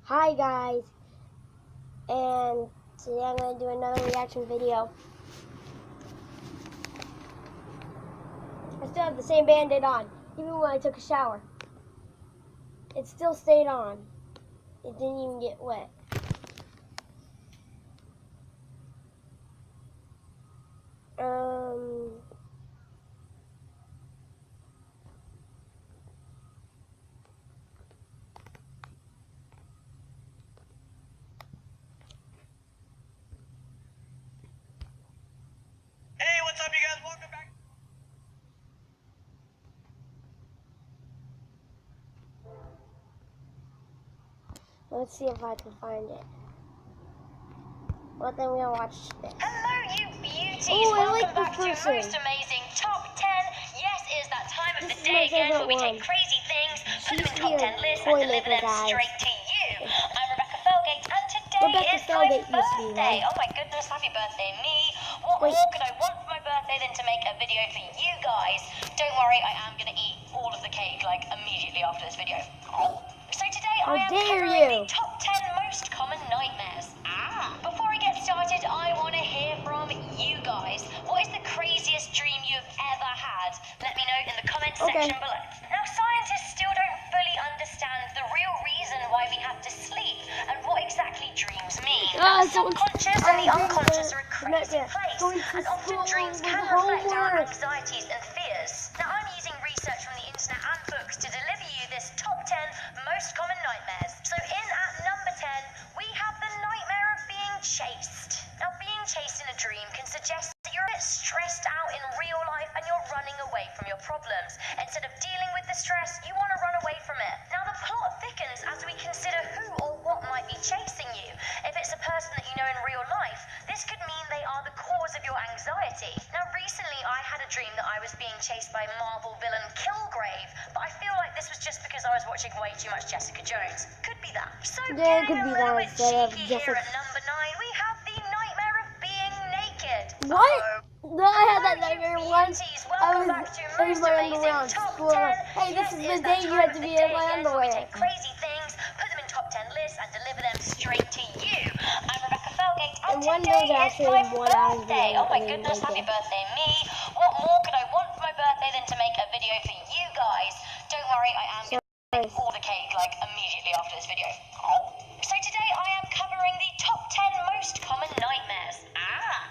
Hi guys, and today I'm going to do another reaction video. I still have the same Band-Aid on, even when I took a shower. It still stayed on. It didn't even get wet. Hey, what's up, you guys? Welcome back. Let's see if I can find it. Well, then we'll watch this. Hello, you beauties. Oh, I Welcome like back this to person. Most Amazing Top 10. Yes, it is that time of This the is my day again favorite where we one. take crazy things, She put them in used to top be a 10 lists, toy and deliver maker, them guys. straight to you. I'm Rebecca Felgate, and today Rebecca is Felgate my used to be birthday. one. Oh my goodness, happy birthday, me. What Wait. more could I want for my birthday than to make a video for you guys? Don't worry, I am going to eat all of the cake, like, immediately after this video. So today How I am dare covering you. the top 10 most common nightmares. Before I get started, I want to hear from you guys. What is the craziest dream you've ever had? Let me know in the comments section below. Now, scientists still don't fully understand the real reason why we have to sleep and what exactly dreams mean. Now, the subconscious and the unconscious are a crazy place, and often dreams can reflect our anxieties and fears. Now, I'm using research from the internet and books to deliver you this top 10 most common nightmares. So in at number 10, we have the nightmare of being chased. Now, being chased in a dream can suggest that you're a bit stressed out in real life and you're running away from your problems. Instead of dealing with the stress, you want to run away from it. Now, the plot thickens as we consider who or what might be chasing you. If it's a person that you know in real life, this could mean they are the cause of your anxiety. Now, recently I had a dream that I was being chased by Marvel villain Kilgrave, but I feel like this was just because I was watching way too much Jessica Jones. Could be that. So Yeah, it getting could be a little that bit instead of cheeky here Jessica. at number 9, we have the nightmare of being naked. What? No, I had that Hello, you nightmare once. beauties. I Welcome was back to in Most my Amazing underwear on Top school. 10. Hey, this Yes, is it the is day that you time have to of be the in day my again where we underwear. take crazy things, put them in top 10 lists, and deliver them straight to you. I'm Rebecca Felgate, and And one of today those is actually my what I was birthday. doing. Oh my goodness, happy birthday me. What more could I want for my birthday than to make a video for you guys? Don't worry, I am going to eat all the cake, like, immediately after this video. So today I am covering the top 10 most common nightmares.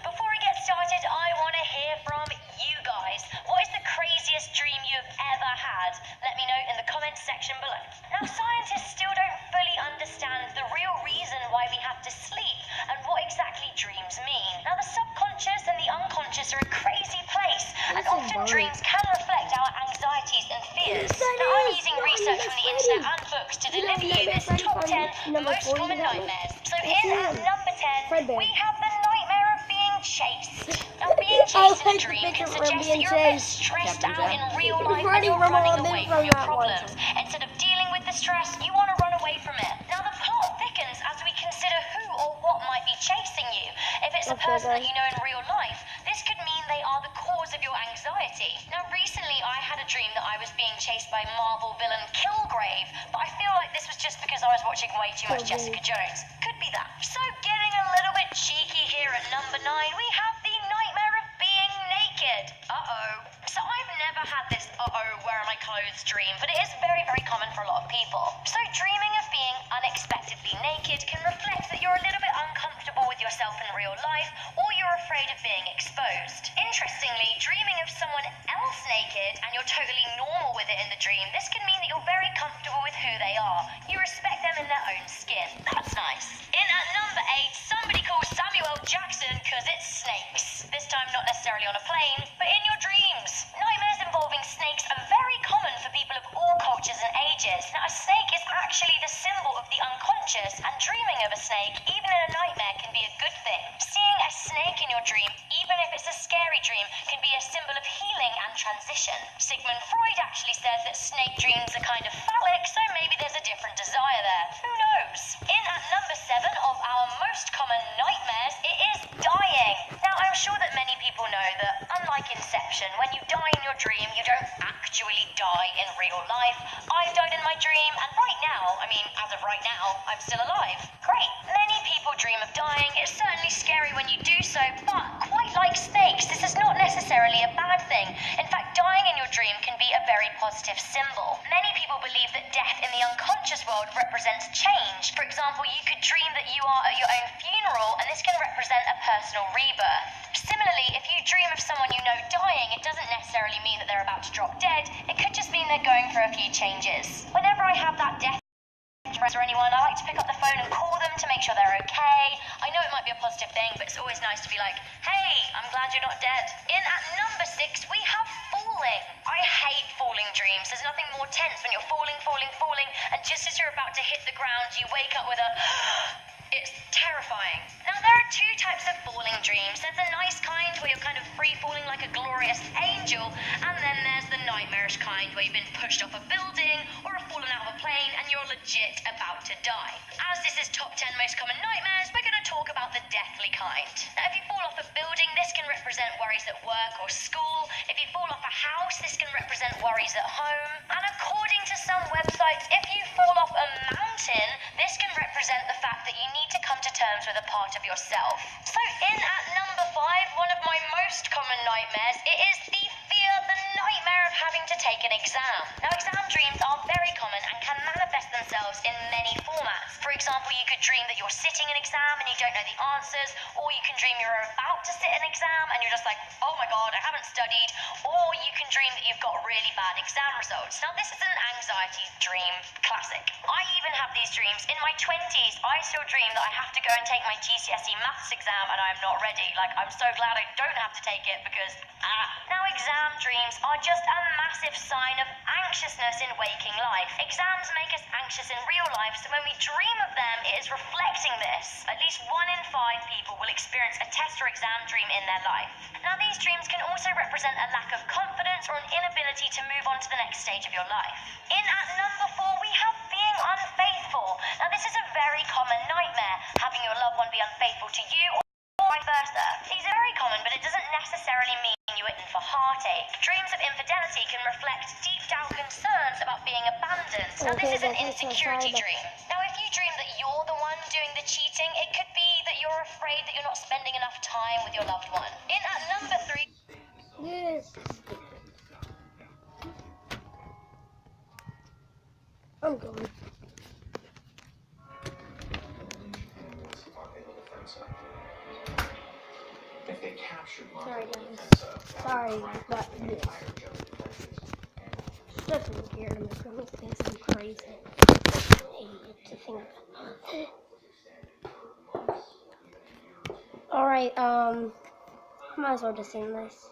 Before I get started, I want to hear from you guys. What is the craziest dream you've ever had? Let me know in the comments section below. Now, scientists still don't fully understand the real reason why we have to sleep and what exactly dreams mean. Now, the subconscious and the unconscious are a crazy place, and often dreams can reflect our anxieties and fears. Now, I'm using research from the internet and books to deliver you this top 10 most common nightmares. So in at number 10, we have the nightmare of being chased. Now, being chased in a dream can suggest that you're a bit stressed out in real life and you're running away from your problems. Instead of dealing with the stress, you want to run away from it. Now, the plot thickens as we consider who or what might be chasing you. If it's a person that you know in real life, this could mean they are the cause of your anxiety. Now, recently I had a dream that I was being chased by Marvel villain Kilgrave, but I feel like this was just because I was watching way too much Jessica Jones. Could be that. So getting a little bit cheeky here at number 9, we have the nightmare of being naked. So I've never had this where are my clothes dream, but it is very, very common for a lot of people. So dreaming of being unexpectedly naked can reflect that you're a little bit uncomfortable with yourself in real life, or you're afraid of being exposed. Interestingly, dreaming of someone else naked and you're totally normal with it in the dream, this can mean that you're very comfortable with who they are. You respect them in their own skin. That's nice. In at number 8, somebody calls Samuel Jackson because it's snakes. This time not necessarily on a plane, but in your dreams. Nightmares involving snakes are very common for people of all cultures and ages. Now, a snake is actually the symbol of the unconscious, and dreaming of a snake, even in a nightmare, can be a good thing. Seeing a snake in your dream, even if it's a scary dream, can be a symbol of healing and transition. Sigmund Freud actually said that snake dreams are kind of phallic, so maybe there's a different desire there. Who knows? In at number 7 of our most common nightmares, it is dying. Now, I'm sure that many people know that, unlike Inception, when you die in your dream, you don't actually die in real life. I've died in my dream, and right now, mean, as of right now, I'm still alive. Great. Many people dream of dying. It's certainly scary when you do so, but quite like snakes, this is not necessarily a bad thing. In fact, dying in your dream can be a very positive symbol. Many people believe that death in the unconscious world represents change. For example, you could dream that you are at your own funeral, and this can represent a personal rebirth. Similarly, if you dream of someone you know dying, it doesn't necessarily mean that they're about to drop dead. It could just mean they're going through a few changes. Whenever I have that death or anyone, I like to pick up the phone and call them to make sure they're okay. I know it might be a positive thing, but it's always nice to be like, hey, I'm glad you're not dead. In at number 6, we have falling. I hate falling dreams. There's nothing more tense when you're falling, and just as you're about to hit the ground, you wake up with a it's terrifying. Now, there are 2 types of falling dreams. There's a nice kind where you're kind of free falling like a glorious angel, and then there's the nightmarish kind where you've been pushed off a building or have fallen out of a plane and you're legit about to die. As this is top 10 most common nightmares, we're going to talk about the deathly kind. Now, if you fall off a building, this can represent worries at work or school. If you fall off a house, this can represent worries at home. And according to some websites, if you fall off a mountain, this can represent the fact that you need to come to terms with a part of yourself. So in at number 5, one of my most common nightmares, it is the nightmare of having to take an exam. Now, exam dreams are very common and can manifest themselves in many formats. For example, you could dream that you're sitting an exam and you don't know the answers, or you can dream you're about to sit an exam and you're just like, oh my god, I haven't studied, or you can dream that you've got really bad exam results. Now, this is an anxiety dream classic. I even have these dreams. In my 20s, I still dream that I have to go and take my GCSE maths exam and I'm not ready. Like, I'm so glad I don't have to take it because, Now, exam dreams are just a massive sign of anxiousness in waking life. Exams make us anxious in real life, so when we dream of them, it is reflecting this. At least 1 in 5 people will experience a test or exam dream in their life. Now, these dreams can also represent a lack of confidence or an inability to move on to the next stage of your life. In at number 4, we have being unfaithful. Now, this is a very common nightmare, having your loved one be unfaithful to you or vice versa. These are very common, but it doesn't necessarily mean you're in for heartache. Dreams of infidelity can reflect deep down concerns about being abandoned. Now, this is an insecurity dream. Now, if you dream that you're the one doing the cheating, it could be that you're afraid that you're not spending enough time with your loved one. In at number 3... Yes. I'm going. If they captured Sorry, Marco guys. Sorry, but this. Doesn't hear him. He thinks I'm crazy. I hate to think. Alright, might as well just end this.